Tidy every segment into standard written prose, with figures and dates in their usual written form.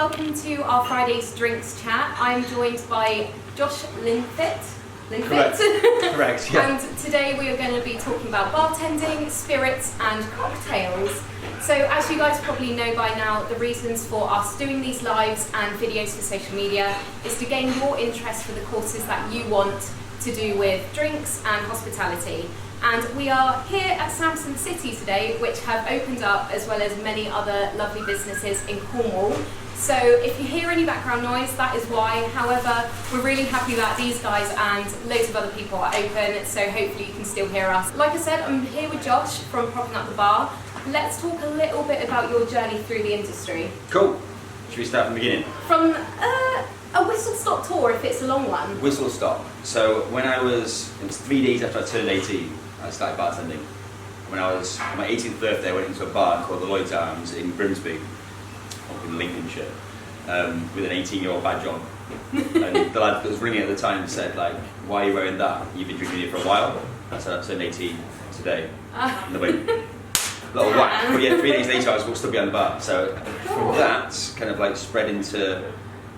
welcome to our Friday's Drinks Chat. I'm joined by Josh Linfitt. Correct, yeah. And today we are going to be talking about bartending, spirits and cocktails. So as you guys probably know by now, the reasons for us doing these lives and videos for social media is to gain your interest for the courses that you want to do with drinks and hospitality. And we are here at Samson City today, which have opened up, as well as many other lovely businesses in Cornwall. So if you hear any background noise, that is why. However, we're really happy that these guys and loads of other people are open, so hopefully you can still hear us. Like I said, I'm here with Josh from Propping Up the Bar. Let's talk a little bit about your journey through the industry. Cool. Should we start from the beginning? From a whistle-stop tour, if it's a long one. Whistle stop. So when it was 3 days after I turned 18, I started bartending. When I was on my 18th birthday, I went into a bar called the Lloyd's Arms in Grimsby, up in Lincolnshire, with an 18-year-old badge on. And the lad that was ringing at the time said, like, "Why are you wearing that? You've been drinking it for a while." I said, "I turned 18 today." And they went, little whack. But yeah, 3 days later I was still behind the bar. So from that, kind of like spread into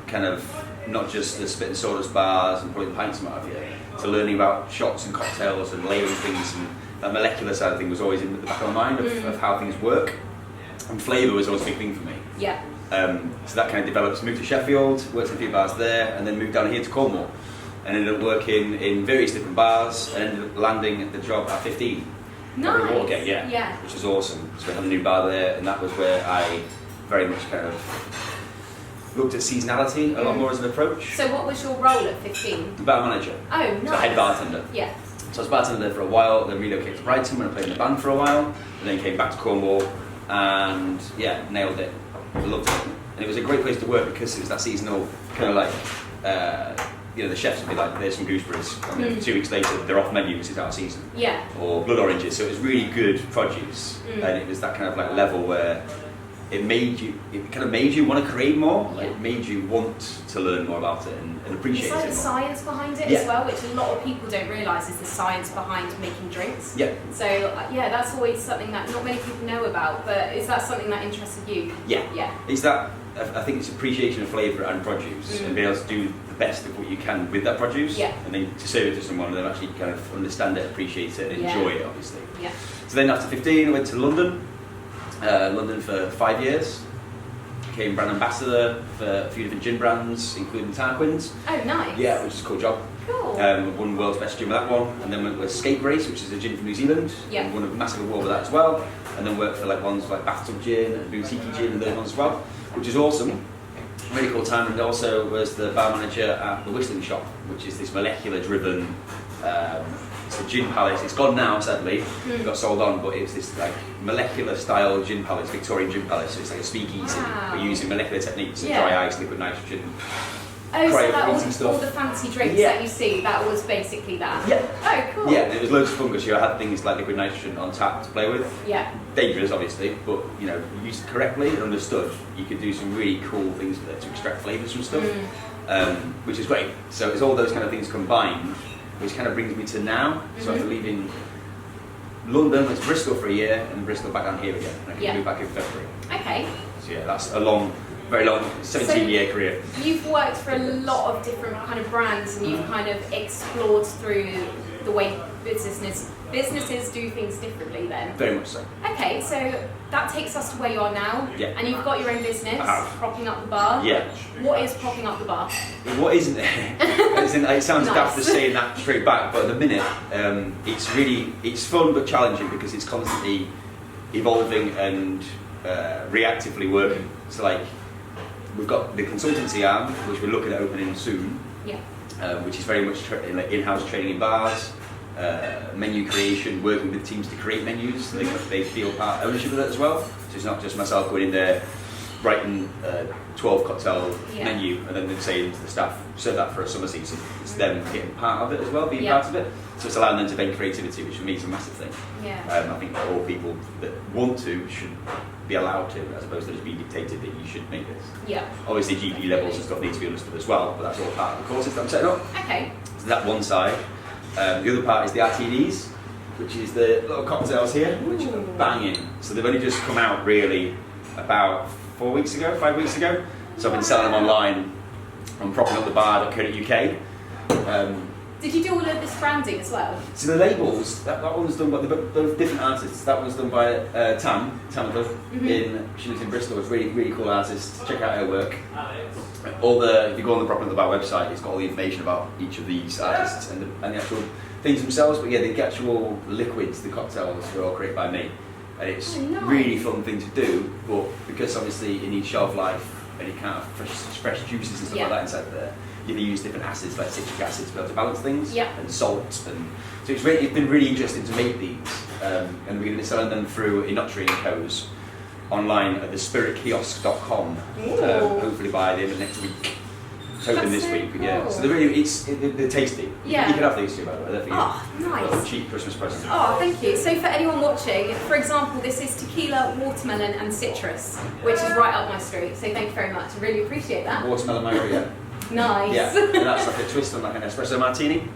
kind of not just the spit and sawdust bars and pulling pints and what have you, to learning about shots and cocktails and layering things, and that molecular side of things was always in the back of my mind of how things work. And flavour was always a big thing for me. Yeah. So that kind of developed. Moved to Sheffield, worked in a few bars there, and then moved down here to Cornwall, and ended up working in various different bars, and ended up landing at the job at 15. Nice. Watergate, yeah, which was awesome. So we had a new bar there, and that was where I very much kind of looked at seasonality a lot more as an approach. So what was your role at 15? The bar manager. Oh, nice. So head bartender. Yeah. So I was bartender there for a while, then relocated to Brighton when I played in the band for a while, and then came back to Cornwall, and yeah, nailed it. I loved it. And it was a great place to work because it was that seasonal kind of like, the chefs would be like, "There's some gooseberries." And then 2 weeks later, they're off menu because it's out of season. Yeah. Or blood oranges. So it was really good produce, and it was that kind of like level where it kind of made you want to create more. Like, it made you want to learn more about it and appreciate it more. There's like the science behind it as well, which a lot of people don't realise is the science behind making drinks. Yeah. So yeah, that's always something that not many people know about. But is that something that interested you? Yeah. Yeah. It's that. I think it's appreciation of flavour and produce, and being able to do the best of what you can with that produce, and then to serve it to someone and then actually kind of understand it, appreciate it, and enjoy it, obviously. Yeah. So then after 15, I went to London. London for 5 years. Became brand ambassador for a few different gin brands, including Tonic. Oh, nice. Yeah, which is a cool job. Cool. Won world's best gin with that one, and then went with Escape Race, which is a gin from New Zealand. Yeah. And won a massive award with that as well. And then worked for like ones like Bathtub Gin and Boutique Gin and those ones as well, which is awesome. Really cool time. And also was the bar manager at the Whistling Shop, which is this molecular-driven. It's a gin palace. It's gone now, sadly. It got sold on, but it's this like molecular-style gin palace, Victorian gin palace. So it's like a speakeasy. Wow. We're using molecular techniques, so dry ice, liquid nitrogen. Oh, so that and was stuff. all the fancy drinks that you see, that was basically that? Yeah. Oh, cool. Yeah, there was loads of fun because you had things like liquid nitrogen on tap to play with. Yeah. Dangerous, obviously, but used correctly and understood, you could do some really cool things with it to extract flavours from stuff, which is great. So it's all those kind of things combined, which kind of brings me to now. So after leaving London, went to Bristol for a year, and Bristol back down here again. And I can move back in February. Okay. So yeah, that's a very long 17-year career. You've worked for a lot of different kind of brands, and you've kind of explored through the way businesses do things differently then. Very much so. Okay, so that takes us to where you are now. Yeah. And you've got your own business, Propping Up the Bar. Yeah. What is Propping Up the Bar? What isn't it? It sounds daft to saying that straight back, but at the minute, it's fun but challenging because it's constantly evolving and reactively working. So like, we've got the consultancy arm, which we're looking at opening soon, which is very much in-house training in bars, menu creation, working with teams to create menus, so they feel part ownership of it as well. So it's not just myself going in there, writing a 12 cocktail menu, and then saying to the staff, serve that for a summer season. It's them getting part of it as well, being part of it. So it's allowing them to bend creativity, which for me is a massive thing. Yeah. I think that all people that want to should be allowed to, as opposed to just being dictated that you should make this. Yeah. Obviously GP levels and stuff need to be understood as well, but that's all part of the courses that I'm setting up. Okay. So that one side. The other part is the RTDs, which is the little cocktails here, which are banging. So they've only just come out really about 5 weeks ago. So I've been selling them online. I'm propping up the bar.co.uk. Did you do all of this branding as well? So the labels, that one's done by both different artists. That one's done by Tonic she lives in Bristol. It's really, really cool artist. Check out her work. If you go on the Propping Up the Bar website, it's got all the information about each of these artists and the actual things themselves. But yeah, the actual liquids, the cocktails, are all created by me. And it's really fun thing to do, but because obviously it needs shelf life and you can't have fresh juices and stuff like that inside there, you can use different acids like citric acid to be able to balance things, and salt, and so it's been really interesting to make these, and we're going to be selling them through Inotri & Co.'s online at thespiritkiosk.com, hopefully by the end of next week. Hoping this week, but yeah. So they're tasty. Yeah. You can have these too, by the way. Oh, nice. Cheap Christmas present. Oh, thank you. So for anyone watching, for example, this is tequila, watermelon and citrus, which is right up my street. So thank you very much. I really appreciate that. Watermelon margarita. Nice. Yeah, and that's like a twist on like an espresso martini.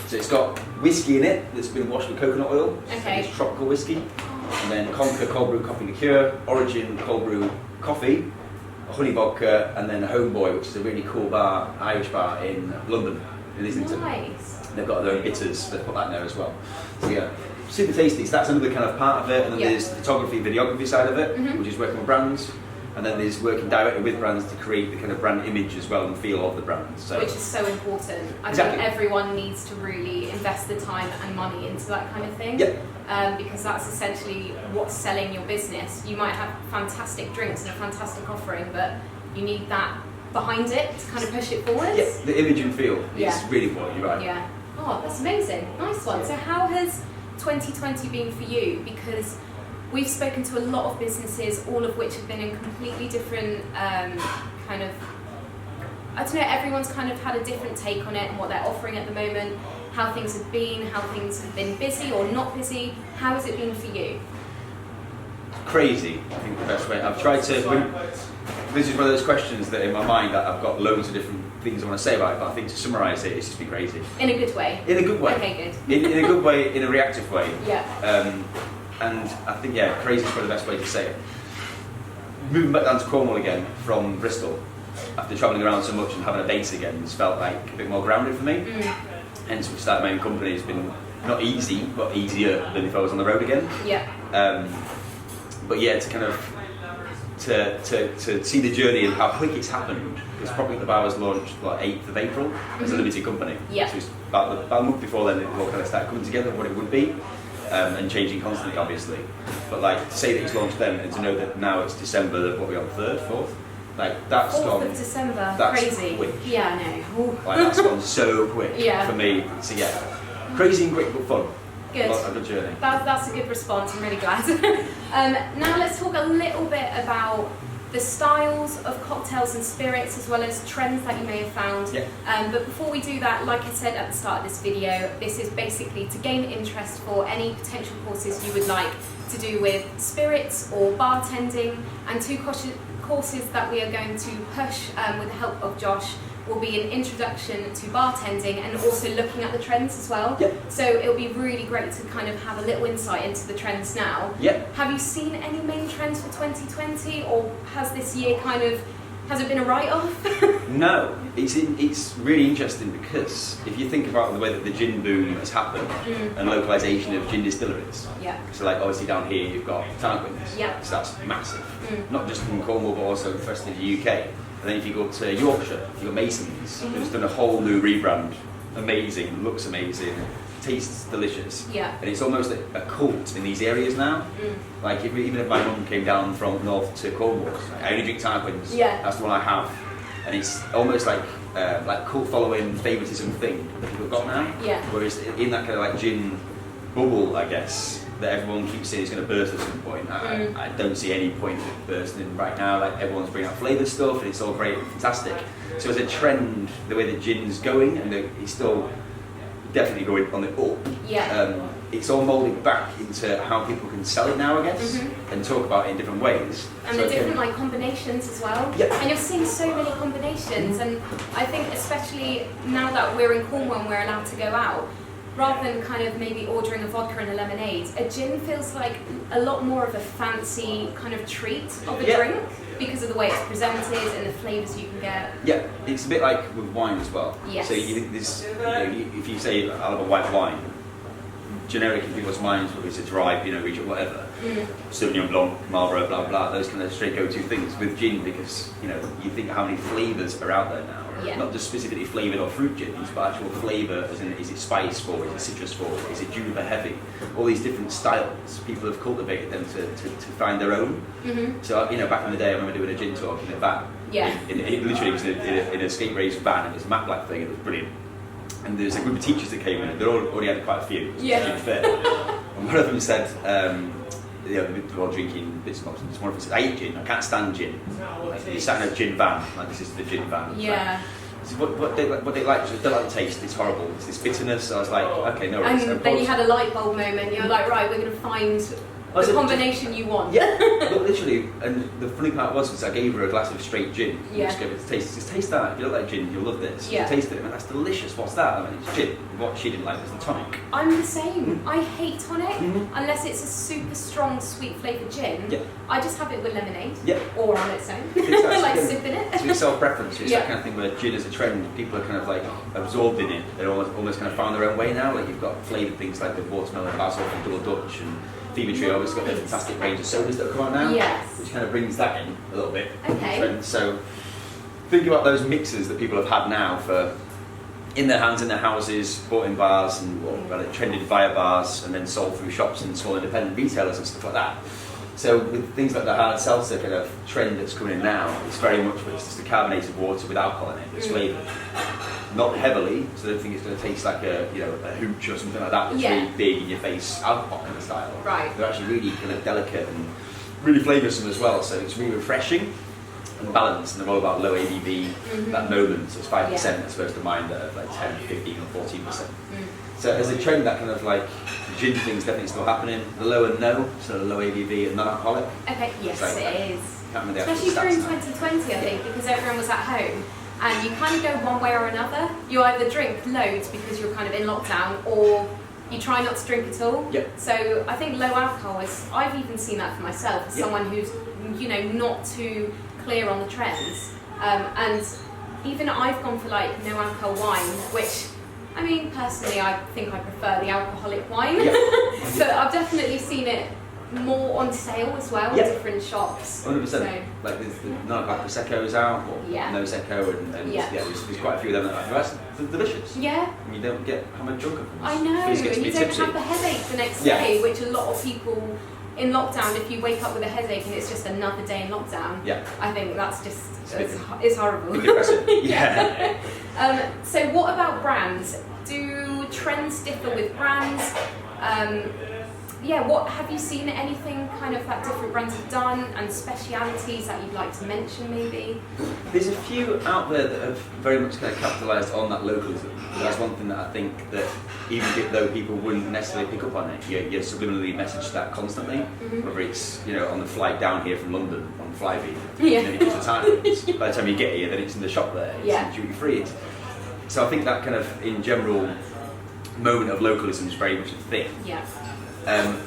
So it's got whiskey in it that's been washed with coconut oil. Okay. It's tropical whiskey. And then Conquer cold brew coffee liqueur, Origin cold brew coffee, honey vodka, and then Homeboy, which is a really cool bar, Irish bar in London, in Islington. Nice. They've got their own bitters, they've put that in there as well. So yeah, super tasty. So that's another kind of part of it. And then there's the photography, videography side of it, which is working with brands. And then there's working directly with brands to create the kind of brand image as well and feel of the brand. So. Which is so important. I think everyone needs to really invest the time and money into that kind of thing. Because that's essentially what's selling your business. You might have fantastic drinks and a fantastic offering, but you need that behind it to kind of push it forward. Yeah, the image and feel is really important, you're right. Yeah. Oh, that's amazing. Nice one. So how has 2020 been for you? Because we've spoken to a lot of businesses, all of which have been in completely different kind of, I don't know, everyone's kind of had a different take on it and what they're offering at the moment, how things have been, how things have been busy or not busy. How has it been for you? Crazy, I think the best way. I've tried to, this is one of those questions that in my mind that I've got loads of different things I want to say about it, but I think to summarise it, it's just been crazy. In a good way? In a good way. Okay, good. in a good way, in a reactive way. Yeah. And I think, crazy is probably the best way to say it. Moving back down to Cornwall again from Bristol, after travelling around so much and having a base again, it's felt like a bit more grounded for me. Hence, we started my own company. It's been not easy, but easier than if I was on the road again. Yeah. But yeah, to kind of to see the journey and how quick it's happened. Because probably the bar was launched like 8th of April as a limited company. Yeah. So it was about a month before then it all kind of started coming together what it would be. And changing constantly, obviously. But like to say that it's launched then, and to know that now it's December, what are we on, 3rd, 4th? Like that's 4th gone. of December. That's crazy. Quick. Yeah, I know. Like that's gone so quick for me. So yeah, crazy and quick but fun. Good. A good journey. That's a good response. I'm really glad. Now let's talk a little bit about the styles of cocktails and spirits, as well as trends that you may have found. Yeah. But before we do that, like I said at the start of this video, this is basically to gain interest for any potential courses you would like to do with spirits or bartending, and 2 courses that we are going to push with the help of Josh will be an introduction to bartending and also looking at the trends as well. Yep. So it'll be really great to kind of have a little insight into the trends now. Yep. Have you seen any main trends for 2020, or has this year has it been a write-off? No, it's really interesting because if you think about the way that the gin boom has happened and localisation of gin distilleries. Yeah. So like obviously down here you've got Tonic. Yeah. So that's massive. Not just in Cornwall but also the rest of the UK. And then if you go to Yorkshire, you've got Mason's, who's done a whole new rebrand. Amazing, looks amazing, tastes delicious. Yeah. And it's almost a cult in these areas now. Like even if my mum came down from north to Cornwall, I only drink Tarquins. Yeah. That's the one I have. And it's almost like cult following favoritism thing that people have got now. Yeah. Whereas in that kind of like gin bubble, I guess, that everyone keeps saying is going to burst at some point. I don't see any point of it bursting right now. Like everyone's bringing out flavoured stuff, and it's all great and fantastic. So as a trend, the way that gin's going, and it's still definitely going on the up. Yeah. It's all moulding back into how people can sell it now, I guess, and talk about it in different ways. And so the different like combinations as well. Yeah. And you're seeing so many combinations, and I think especially now that we're in Cornwall and we're allowed to go out, rather than kind of maybe ordering a vodka and a lemonade, a gin feels like a lot more of a fancy kind of treat of a drink. because of the way it's presented and the flavours you can get. Yeah, it's a bit like with wine as well. Yes. So you think this, if you say I'll have a white wine, generic in people's minds, whether it's a dry, region, whatever, Sauvignon Blanc, Marlborough, blah blah, those kind of straight go-to things with gin, because you think how many flavours are out there now. Yeah. Not just specifically flavoured or fruit gins, but actual flavour, as in, is it spice forward, is it citrus forward, is it juniper heavy? All these different styles, people have cultivated them to find their own. So, back in the day, I remember doing a gin talk in a van. Yeah. It literally was in an escape race van, it was a matte black thing, it was brilliant. And there's a group of teachers that came in, and they already had quite a few. Yeah. Fair. And one of them said, they were all drinking bits and bobs. And one of them said, I hate gin, I can't stand gin. Like, you sat in a gin van, like this is the gin van. Yeah. So what they like was they like the taste, it's horrible, it's this bitterness. I was like, okay, no worries. And then you had a light bulb moment, you're like, right, we're going to find the combination you want. Yeah, but literally, and the funny part was I gave her a glass of straight gin. Yeah. Just gave it a taste. Just taste that. If you don't like gin, you'll love this. Yeah. You taste it. I mean, that's delicious. What's that? I mean, it's gin. What she didn't like was the tonic. I'm the same. I hate tonic unless it's a super strong, sweet flavoured gin. Yeah. I just have it with lemonade. Yeah. Or on its own. Exactly. Like sipping it. It's self-preference. It's Yeah. that kind of thing where gin is a trend. People are kind of like absorbed in it. They're almost kind of found their own way now. Like you've got flavoured things like the watermelon basil from Double Dutch, and Fever Trio always got a fantastic range of sodas that have come out now. Yes. Which kind of brings that in a little bit. Okay. Trend. So think about those mixers that people have had now for in their hands, in their houses, bought in bars, and trended via bars, and then sold through shops and small independent retailers and stuff like that. So with things like the hard seltzer kind of trend that's coming in now, it's very much it's just a carbonated water with alcohol in it. It's flavoured, not heavily, so I don't think it's going to taste like a hooch or something like that. That's really big in your face alcohol kind of style. Right. They're actually really kind of delicate and really flavoursome as well. So it's really refreshing and balanced, and they're all about low ABV. That moment, so it's 5% as opposed to mine that are like 10, 15, or 14%. So as a trend, that kind of like gin thing's definitely still happening. The low and no, so the low ABV and non-alcoholic. Okay, yes, like, it is. Can't remember the Especially actual during stats now. 2020, I think, because everyone was at home, and you kind of go one way or another. You either drink loads because you're kind of in lockdown, or you try not to drink at all. Yep. So I think low alcohol is, I've even seen that for myself, as Yep. someone who's, not too clear on the trends. And even I've gone for like no alcohol wine, which, I mean, personally, I think I prefer the alcoholic wine. Yep. But I've definitely seen it more on sale as well Yep. in different shops. 100%. So, Like there's none like Prosecco's out, or Yeah. no Secco, and there's quite a few of them that are they're delicious. yeah. And you don't get how much drunk of them. I know, Please get and to you be don't tipsy. have the headache the next Yeah. day, which a lot of people in lockdown, if you wake up with a headache and it's just another day in lockdown, Yeah. I think that's just, bit- it's horrible. Bit depressing. Yeah. So what about brands? Do trends differ with brands? What have you seen anything kind of that different brands have done, and specialities that you'd like to mention maybe? There's a few out there that have very much kind of capitalised on that localism. That's one thing that I think that even though people wouldn't necessarily pick up on it, you subliminally message that constantly. Whether it's on the flight down here from London on Flybe, Yeah. and then it's the time. By the time you get here, then it's in the shop there. It's duty free. So I think that kind of in general moment of localism is very much a thing. Yeah.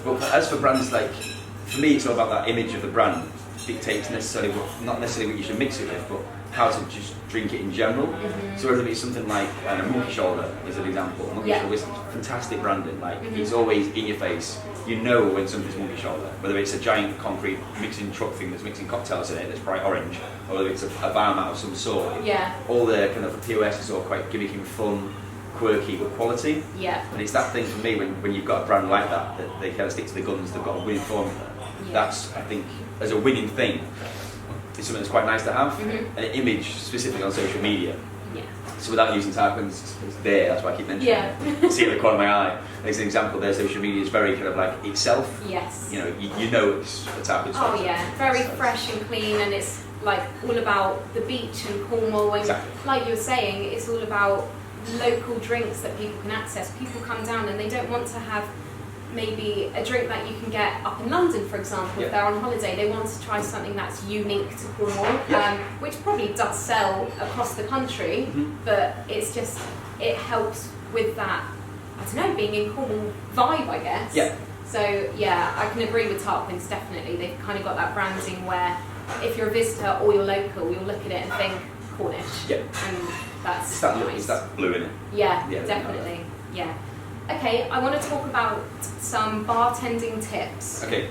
But as for brands, like for me, it's all about that image of the brand dictates necessarily not necessarily what you should mix it with, but how to just drink it in general. So whether it's something like a Monkey Shoulder is an example. Monkey Shoulder is fantastic branding. Like it's always in your face. You know when something's Monkey Shoulder. Whether it's a giant concrete mixing truck thing that's mixing cocktails in it that's bright orange, or whether it's a bar mat of some sort. Yeah. All the kind of POS is all quite gimmicky and fun, quirky but quality. Yeah. And it's that thing for me when you've got a brand like that they kind of stick to the guns, they've got a winning formula. Yeah. That's, I think, as a winning thing, it's something that's quite nice to have. An image specifically on social media. Yeah. So without using Tarquin's, it's there, that's why I keep mentioning it. See it at the corner of my eye. As an example, their social media is very kind of like itself. Yes. You know it's a Tarquin's. Oh yeah, very fresh and clean, and it's like all about the beach and Cornwall, and Exactly. like you were saying, it's all about local drinks that people can access. People come down and they don't want to have maybe a drink that you can get up in London, for example, if they're on holiday. They want to try something that's unique to Cornwall, which probably does sell across the country, but it's just, it helps with that, I don't know, being in Cornwall vibe, I guess. Yeah. So yeah, I can agree with Tarquin's, definitely. They've kind of got that branding where if you're a visitor or you're local, you'll look at it and think Cornish. Yeah. And that's It's that, nice. it's that blue in it. Yeah, Yeah, definitely. Yeah. Okay, I want to talk about some bartending tips. Okay.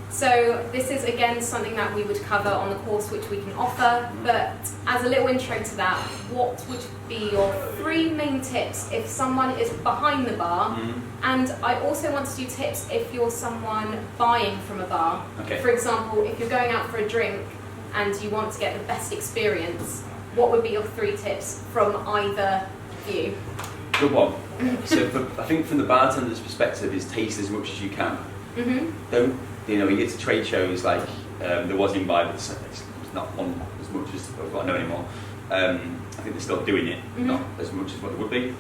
So this is again something that we would cover on the course which we can offer, but as a little intro to that, what would be your 3 main tips if someone is behind the bar? And I also want to do tips if you're someone buying from a bar. Okay. For example, if you're going out for a drink and you want to get the best experience, what would be your 3 tips from either view? Good one. So I think from the bartender's perspective is taste as much as you can. Don't, you get to trade shows like there was in Bible, it's not on as much as I've got to know anymore. I think they're still doing it, not as much as what they would be.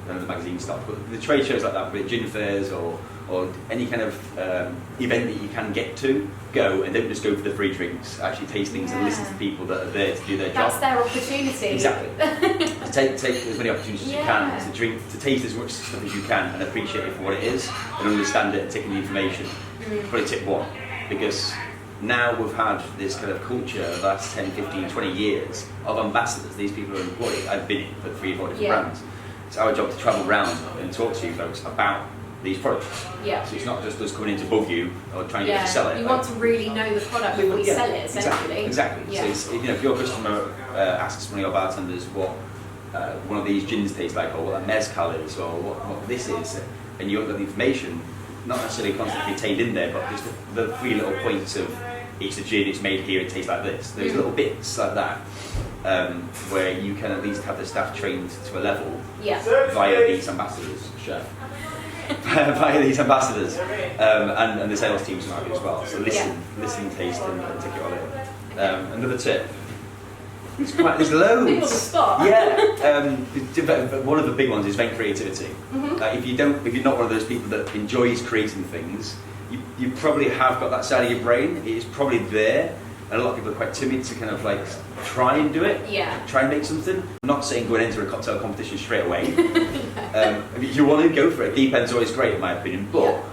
The magazine stuff, but the trade shows like that, with gin fairs or any kind of event that you can get to, go and don't just go for the free drinks. Actually taste things and listen to people that are there to do their That's job. their opportunity. Exactly. To take as many opportunities as you can, to drink, to taste as much stuff as you can, and appreciate it for what it is, and understand it and take in the information. Probably tip 1, because now we've had this kind of culture of the last 10, 15, 20 years of ambassadors. These people are employed. I've been in for 3 or 4 different brands. It's our job to travel around and talk to you folks about these products. Yeah. So it's not just us coming in to bug you or trying to get you to sell it. You want to really know the product before you sell it, essentially. Exactly. Yeah. So it's, if your customer asks one of your bartenders what one of these gins tastes like, or what a mezcal is, or what this is, and you don't got the information, not necessarily constantly contained in there, but just the 3 little points of it's a gin, it's made here, it tastes like this. There's little bits like that where you can at least have the staff trained to a level via these ambassadors, chef. Via these ambassadors and the sales teams might be as well. So listen, taste, and take it all in. Another tip. There's loads. Big on the spot. Yeah. One of the big ones is event creativity. Like if you're not one of those people that enjoys creating things, you probably have got that side of your brain. It is probably there, and a lot of people are quite timid to kind of like try and do it. Yeah. Try and make something. I'm not saying go and enter a cocktail competition straight away. If you want to go for it, deep end's always great in my opinion, but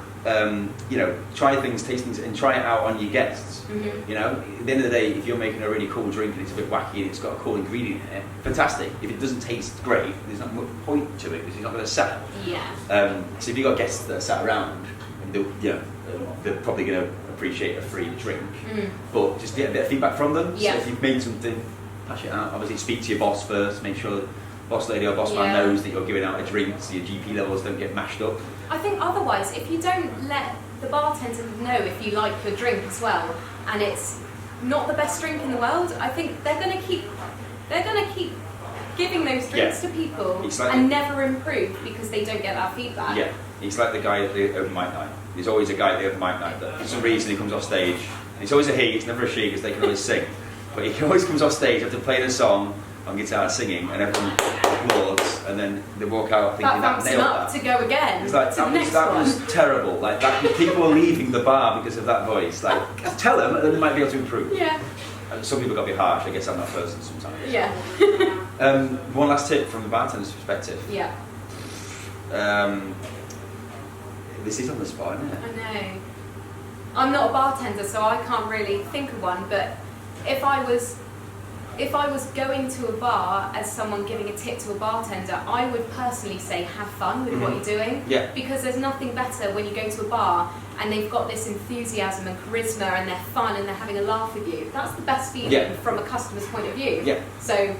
try things, taste things, and try it out on your guests. At the end of the day, if you're making a really cool drink and it's a bit wacky and it's got a cool ingredient in it, fantastic. If it doesn't taste great, there's not much point to it because you're not going to sell it. Yeah. So if you've got guests that are sat around, they're probably going to appreciate a free drink, but just get a bit of feedback from them. Yeah. So if you've made something, pass it out. Obviously, speak to your boss first. Make sure the boss lady or boss man knows that you're giving out a drink, so your GP levels don't get mashed up. I think otherwise, if you don't let the bartender know if you like your drink as well, and it's not the best drink in the world, I think they're going to keep giving those drinks to people and never improve because they don't get that feedback. Yeah, it's like the guy at the open mic night. There's always a guy at the open mic night that for some reason he comes off stage, and it's always a he, it's never a she because they can always sing, but he always comes off stage after playing a song on guitar singing, and everyone applauds, and then they walk out thinking that nailed that. To go again. It's like that was terrible. Like that, people are leaving the bar because of that voice. Like tell them, and then they might be able to improve. Yeah. And some people got to be harsh. I guess I'm that person sometimes. Yeah. One last tip from the bartender's perspective. Yeah. This is on the spot, isn't it? I know. I'm not a bartender, so I can't really think of one. But if I was going to a bar as someone giving a tip to a bartender, I would personally say have fun with what you're doing. Yeah. Because there's nothing better when you go to a bar and they've got this enthusiasm and charisma and they're fun and they're having a laugh with you. That's the best feeling from a customer's point of view. Yeah. So.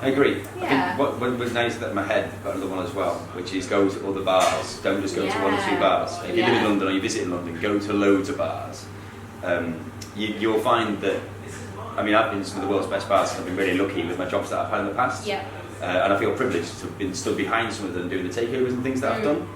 I agree. Yeah. I think what was nice that in my head, I've got another one as well, which is go to other bars. Don't just go to 1 or 2 bars. If you live in London or you visit in London, go to loads of bars. You'll find that. I mean, I've been to some of the world's best bars, and I've been really lucky with my jobs that I've had in the past. Yeah. And I feel privileged to have been stood behind some of them doing the takeovers and things that I've done,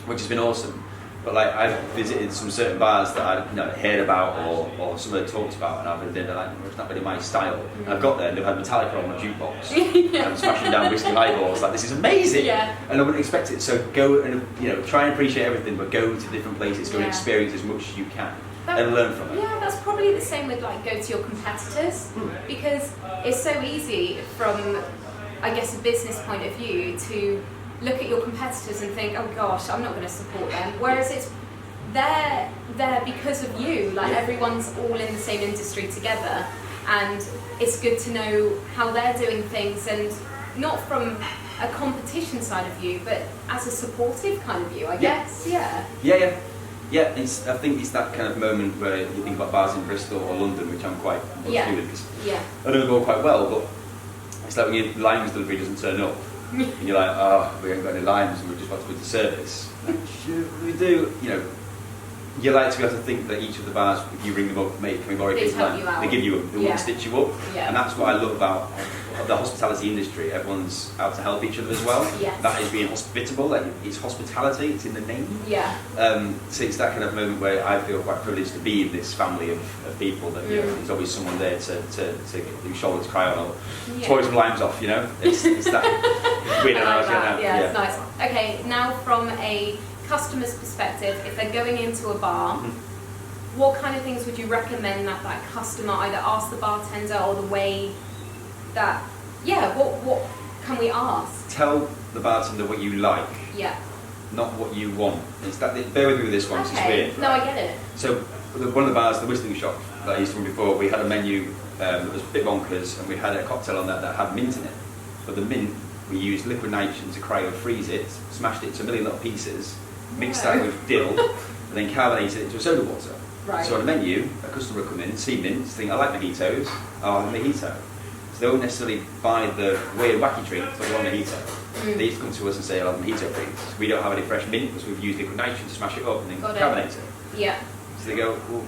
which has been awesome. But like I've visited some certain bars that I've heard about or someone had talked about, and I've been there like it's not really my style. And I've got there and they've had Metallica on a jukebox, and I'm smashing down whiskey highballs. Like this is amazing. Yeah. And I wouldn't expect it. So go and try and appreciate everything, but go to different places, go and experience as much as you can. And learn from it. Yeah, that's probably the same with like go to your competitors because it's so easy from, I guess, a business point of view to look at your competitors and think, oh gosh, I'm not going to support them. Whereas they're there because of you. Like everyone's all in the same industry together, and it's good to know how they're doing things, and not from a competition side of view, but as a supportive kind of view, I guess. Yeah. I think it's that kind of moment where you think about bars in Bristol or London, which I'm quite much to do with, because I know them all quite well, but it's like when your limes delivery doesn't turn up, and you're like, oh, we haven't got any limes and we're just about to put the service. We do, you know, you like to be able to think that each of the bars, if you ring them up, mate, can we borrow a lime? They give you they want to stitch you up. And that's what I love about the hospitality industry. Everyone's out to help each other as well. That is being hospitable, like it's hospitality, it's in the name. So it's that kind of moment where I feel quite privileged to be in this family of people that, you know, there's always someone there to get your shoulder to cry on or toy some limes off, you know? It's that weird analogy now. Yeah, it's nice. Okay, now from a customer's perspective, if they're going into a bar, what kind of things would you recommend that that customer either ask the bartender, or the way that, what can we ask? Tell the bartender what you like, not what you want. It's that, bear with me with this one, it's weird. No, I get it. So one of the bars, the whistling shop that I used to run before, we had a menu that was a bit bonkers, and we had a cocktail on that had mint in it. But the mint, we used liquid nitrogen to cryo freeze it, smashed it to a million little pieces, mixed that with dill, and then carbonated it into a soda water. So on the menu, a customer would come in, see mint, think, I like mojitos, I'll have a mojito. So they won't necessarily buy the weird wacky drink, but they want a mojito. They used to come to us and say, I'll have a mojito please. We don't have any fresh mint because we've used liquid nitrogen to smash it up and then carbonate it. So they go, well,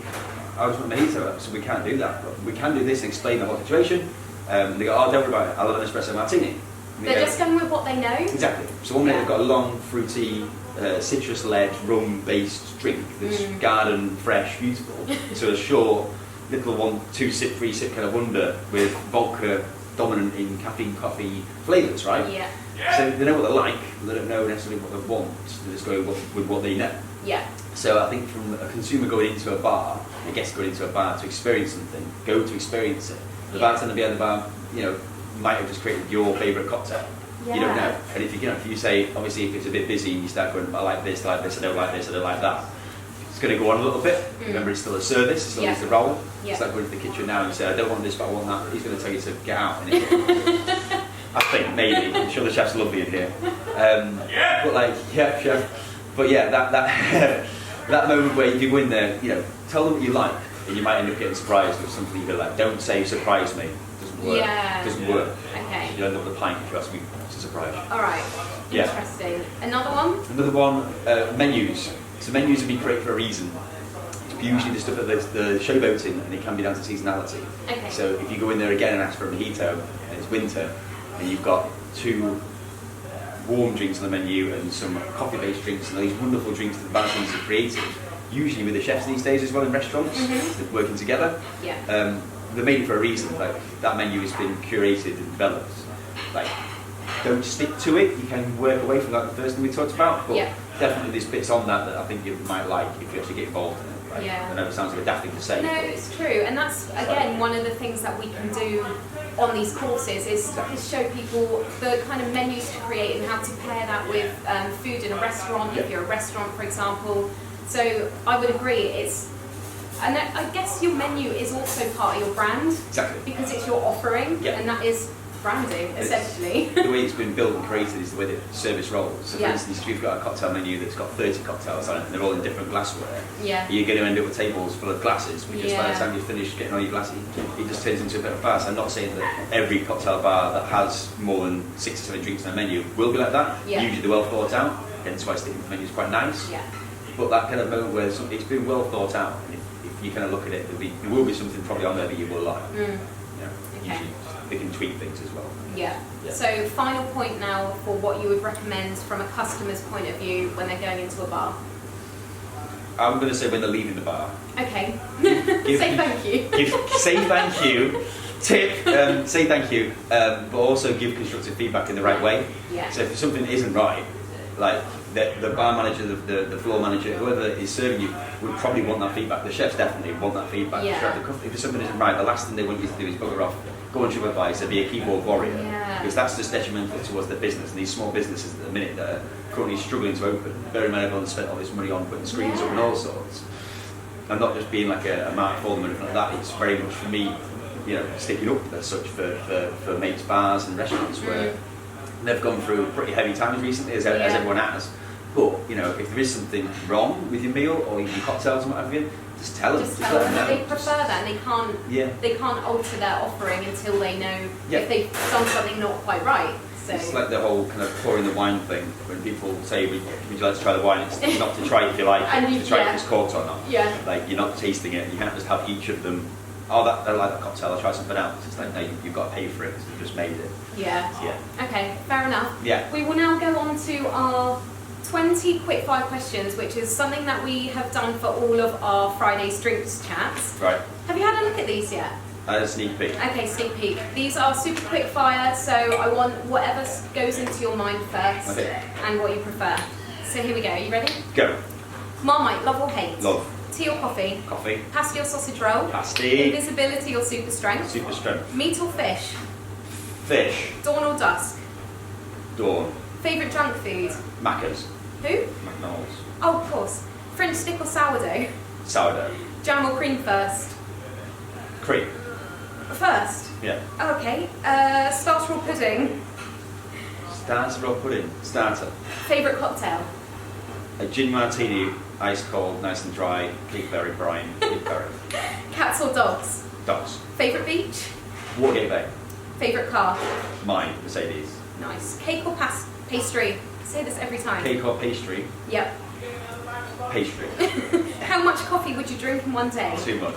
I just want a mojito, so we can't do that. But we can do this and explain the whole situation. They go, oh, don't worry about it, I'll have an espresso martini. They're just going with what they know? Exactly. So one minute they've got a long, fruity, citrus-led, rum-based drink that's garden fresh, beautiful. So a short, little 1-2 sip, 3 sip kind of wonder with vodka dominant in caffeine coffee flavours, right? So they know what they like, but they don't know necessarily what they want. They just go with what they know. So I think from a consumer going into a bar, a guest going into a bar to experience something, go to experience it. The bartender behind the bar, you know, might have just created your favourite cocktail. You don't know. And if you say, obviously if it's a bit busy and you start going, I like this, I don't like this, I don't like that, it's going to go on a little bit. Remember, it's still a service, it's still needs the role. It's like going to the kitchen now and you say, I don't want this but I want that. He's going to tell you to get out. And I think, maybe. I'm sure the chef's lovely in here. But like, chef. But that that moment where you go in there, you know, tell them what you like, and you might end up getting surprised with something you go like, don't say surprise me. Work. Doesn't work. Okay. You end up with a pint if you ask me to surprise you. Alright. Interesting. Another one? Another one, menus. So menus have been created for a reason. It's usually the stuff that the showboating, and it can be down to seasonality. So if you go in there again and ask for a mojito, and it's winter, and you've got 2 warm drinks on the menu and some coffee-based drinks and these wonderful drinks that the bartenders have created, usually with the chefs these days as well in restaurants, they're working together. They're made it for a reason. Like that menu has been curated and developed. Like, don't stick to it. You can work away from that. The first thing we talked about, but definitely there's bits on that I think you might like if you actually get involved in it. Like, I know it sounds like a daft thing to say. No, it's true, and that's again one of the things that we can do on these courses is show people the kind of menus to create and how to pair that with food in a restaurant. If you're a restaurant, for example. So I would agree. And I guess your menu is also part of your brand. Because it's your offering, and that is branding, essentially. The way it's been built and created is the way the service rolls. So for instance, if you've got a cocktail menu that's got 30 cocktails on it and they're all in different glassware, you're going to end up with tables full of glasses, because by the time you finish getting all your glasses, it just turns into a bit of farce. I'm not saying that every cocktail bar that has more than 6 or 7 drinks on their menu will be like that. Usually they're well thought out, hence why sticking with the menu is quite nice. But that kind of moment where it's been well thought out, you kind of look at it, there will be something probably on there that you will like. Usually they can tweak things as well. So final point now for what you would recommend from a customer's point of view when they're going into a bar. I'm going to say when they're leaving the bar. Okay. Say thank you. Say thank you. Tip, say thank you, but also give constructive feedback in the right way. So if something isn't right, like the bar manager, the floor manager, whoever is serving you would probably want that feedback. The chefs definitely want that feedback. If something isn't right, the last thing they want you to do is bugger off, go on TripAdvisor, be a keyboard warrior, because that's just detrimental towards their business. And these small businesses at the minute that are currently struggling to open, very many of them spent all this money on putting screens up and all sorts, and not just being like a mark for them or anything like that. It's very much for me you know, sticking up as such for mates bars and restaurants where they've gone through pretty heavy times recently, as everyone has. But you know, if there is something wrong with your meal or your cocktails and what have you, just tell them. Just tell them that they prefer that, and they can't alter their offering until they know if they've done something not quite right. So. It's like the whole kind of pouring the wine thing. When people say, "Would you like to try the wine?" It's not to try if you like it, to try if it's corked or not. Yeah. Like you're not tasting it. You can't just have each of them. Oh, I like that cocktail. I'll try something else. It's like no, you've got to pay for it because you've just made it. Yeah. Yeah. Okay, fair enough. Yeah. We will now go on to our 20 quickfire questions, which is something that we have done for all of our Friday's drinks chats. Right. Have you had a look at these yet? Sneak peek. Okay, sneak peek. These are super quick fire, so I want whatever goes into your mind first and what you prefer. So here we go. Are you ready? Go. Marmite, love or hate? Love. Tea or coffee? Coffee. Pasty or sausage roll? Pasty. Invisibility or super strength? Super strength. Meat or fish? Fish. Dawn or dusk? Dawn. Favourite junk food? Macca's. Who? McDonald's. Oh, of course. French stick or sourdough? Sourdough. Jam or cream first? Cream. First? Yeah. Oh, okay. Starter or pudding? Starter or pudding? Starter. Favourite cocktail? A gin martini, ice cold, nice and dry, cakeberry brine, cakeberry. Cats or dogs? Dogs. Favourite beach? Watergate Bay. Favourite car? Mine, Mercedes. Nice. Cake or pastry? I say this every time. Cake or pastry? Yep. Pastry. How much coffee would you drink in one day? Too much.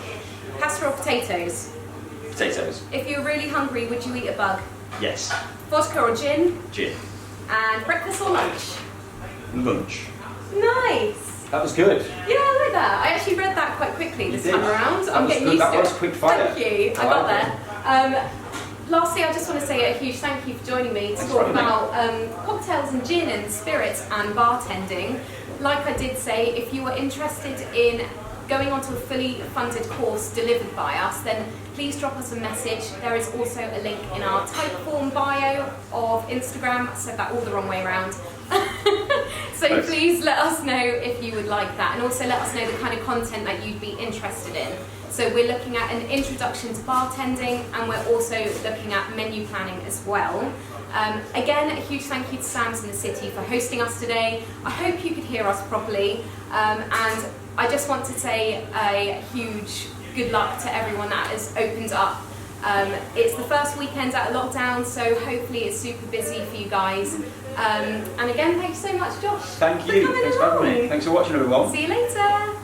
Pasta or potatoes? Potatoes. If you were really hungry, would you eat a bug? Yes. Vodka or gin? Gin. And breakfast or lunch? Lunch. Nice. That was good. Yeah, I like that. I actually read that quite quickly this time around. I'm getting used to it. That was quick fire. Thank you. I got there. Lastly, I just want to say a huge thank you for joining me to talk about cocktails and gin and spirits and bartending. Like I did say, if you are interested in going onto a fully funded course delivered by us, then please drop us a message. There is also a link in our Typeform bio of Instagram. I said that all the wrong way around. So please let us know if you would like that, and also let us know the kind of content that you'd be interested in. So we're looking at an introduction to bartending, and we're also looking at menu planning as well. Again, a huge thank you to Sam's in the City for hosting us today. I hope you could hear us properly, and I just want to say a huge good luck to everyone that has opened up. It's the first weekend out of lockdown, so hopefully it's super busy for you guys. And again, thank you so much, Josh. Thank you. Thanks for having me. Thanks for watching, everyone. See you later.